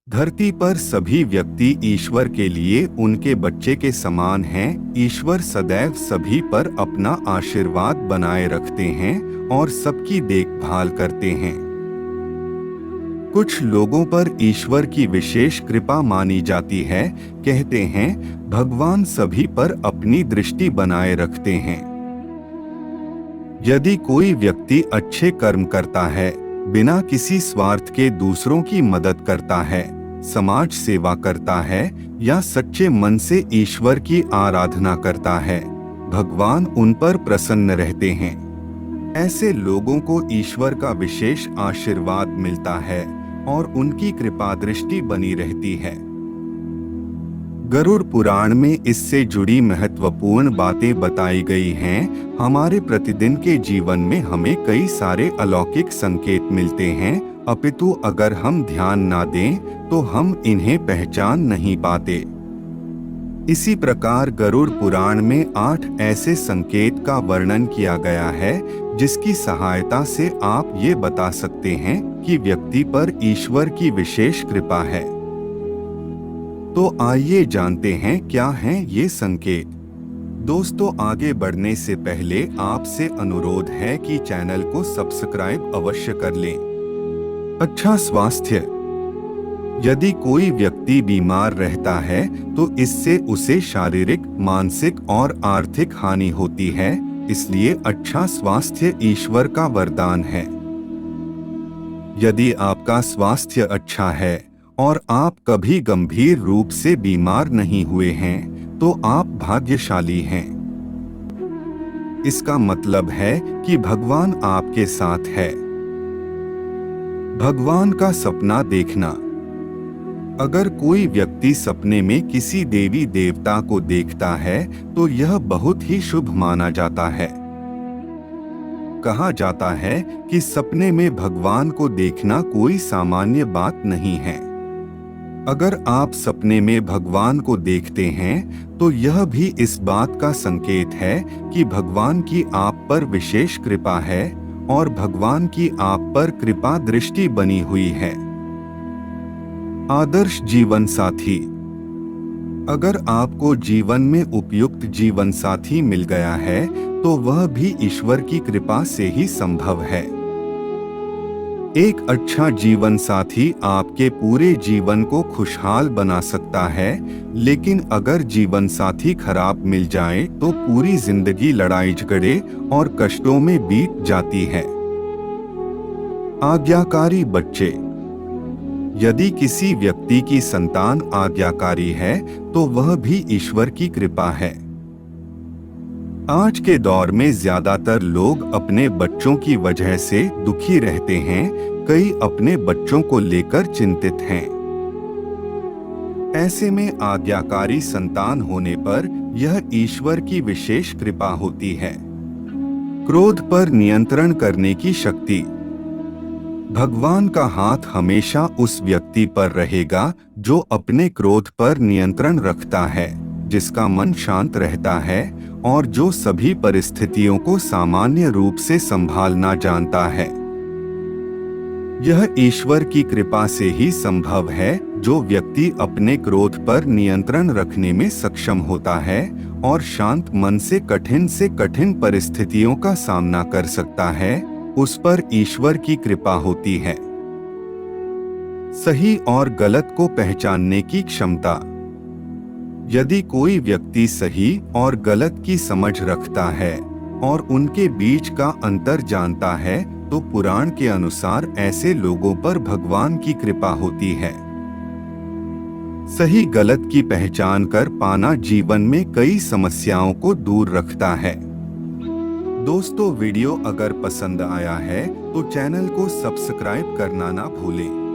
धरती पर सभी व्यक्ति ईश्वर के लिए उनके बच्चे के समान हैं। ईश्वर सदैव सभी पर अपना आशीर्वाद बनाए रखते हैं और सबकी देखभाल करते हैं। कुछ लोगों पर ईश्वर की विशेष कृपा मानी जाती है। कहते हैं भगवान सभी पर अपनी दृष्टि बनाए रखते हैं। यदि कोई व्यक्ति अच्छे कर्म करता है, बिना किसी स्वार्थ के दूसरों की मदद करता है, समाज सेवा करता है या सच्चे मन से ईश्वर की आराधना करता है, भगवान उन पर प्रसन्न रहते हैं। ऐसे लोगों को ईश्वर का विशेष आशीर्वाद मिलता है और उनकी कृपा दृष्टि बनी रहती है। गरुड़ पुराण में इससे जुड़ी महत्वपूर्ण बातें बताई गई हैं। हमारे प्रतिदिन के जीवन में हमें कई सारे अलौकिक संकेत मिलते हैं, अपितु अगर हम ध्यान ना दें तो हम इन्हें पहचान नहीं पाते। इसी प्रकार गरुड़ पुराण में 8 ऐसे संकेत का वर्णन किया गया है जिसकी सहायता से आप ये बता सकते हैं कि व्यक्ति पर ईश्वर की विशेष कृपा है। तो आइए जानते हैं क्या हैं ये संकेत। दोस्तों, आगे बढ़ने से पहले आपसे अनुरोध है कि चैनल को सब्सक्राइब अवश्य कर लें। अच्छा स्वास्थ्य। यदि कोई व्यक्ति बीमार रहता है तो इससे उसे शारीरिक, मानसिक और आर्थिक हानि होती है, इसलिए अच्छा स्वास्थ्य ईश्वर का वरदान है। यदि आपका स्वास्थ्य अच्छा है और आप कभी गंभीर रूप से बीमार नहीं हुए हैं तो आप भाग्यशाली हैं। इसका मतलब है कि भगवान आपके साथ है। भगवान का सपना देखना। अगर कोई व्यक्ति सपने में किसी देवी देवता को देखता है तो यह बहुत ही शुभ माना जाता है। कहा जाता है कि सपने में भगवान को देखना कोई सामान्य बात नहीं है। अगर आप सपने में भगवान को देखते हैं तो यह भी इस बात का संकेत है कि भगवान की आप पर विशेष कृपा है और भगवान की आप पर कृपा दृष्टि बनी हुई है। आदर्श जीवन साथी। अगर आपको जीवन में उपयुक्त जीवन साथी मिल गया है तो वह भी ईश्वर की कृपा से ही संभव है। एक अच्छा जीवन साथी आपके पूरे जीवन को खुशहाल बना सकता है, लेकिन अगर जीवन साथी खराब मिल जाए तो पूरी जिंदगी लड़ाई झगड़े और कष्टों में बीत जाती है। आज्ञाकारी बच्चे। यदि किसी व्यक्ति की संतान आज्ञाकारी है तो वह भी ईश्वर की कृपा है। आज के दौर में ज्यादातर लोग अपने बच्चों की वजह से दुखी रहते हैं, कई अपने बच्चों को लेकर चिंतित हैं। ऐसे में आज्ञाकारी संतान होने पर यह ईश्वर की विशेष कृपा होती है। क्रोध पर नियंत्रण करने की शक्ति। भगवान का हाथ हमेशा उस व्यक्ति पर रहेगा जो अपने क्रोध पर नियंत्रण रखता है, जिसका मन शांत रहता है और जो सभी परिस्थितियों को सामान्य रूप से संभालना जानता है। यह ईश्वर की कृपा से ही संभव है। जो व्यक्ति अपने क्रोध पर नियंत्रण रखने में सक्षम होता है और शांत मन से कठिन परिस्थितियों का सामना कर सकता है, उस पर ईश्वर की कृपा होती है। सही और गलत को पहचानने की क्षमता। यदि कोई व्यक्ति सही और गलत की समझ रखता है और उनके बीच का अंतर जानता है तो पुराण के अनुसार ऐसे लोगों पर भगवान की कृपा होती है। सही गलत की पहचान कर पाना जीवन में कई समस्याओं को दूर रखता है। दोस्तों, वीडियो अगर पसंद आया है तो चैनल को सब्सक्राइब करना ना भूलें।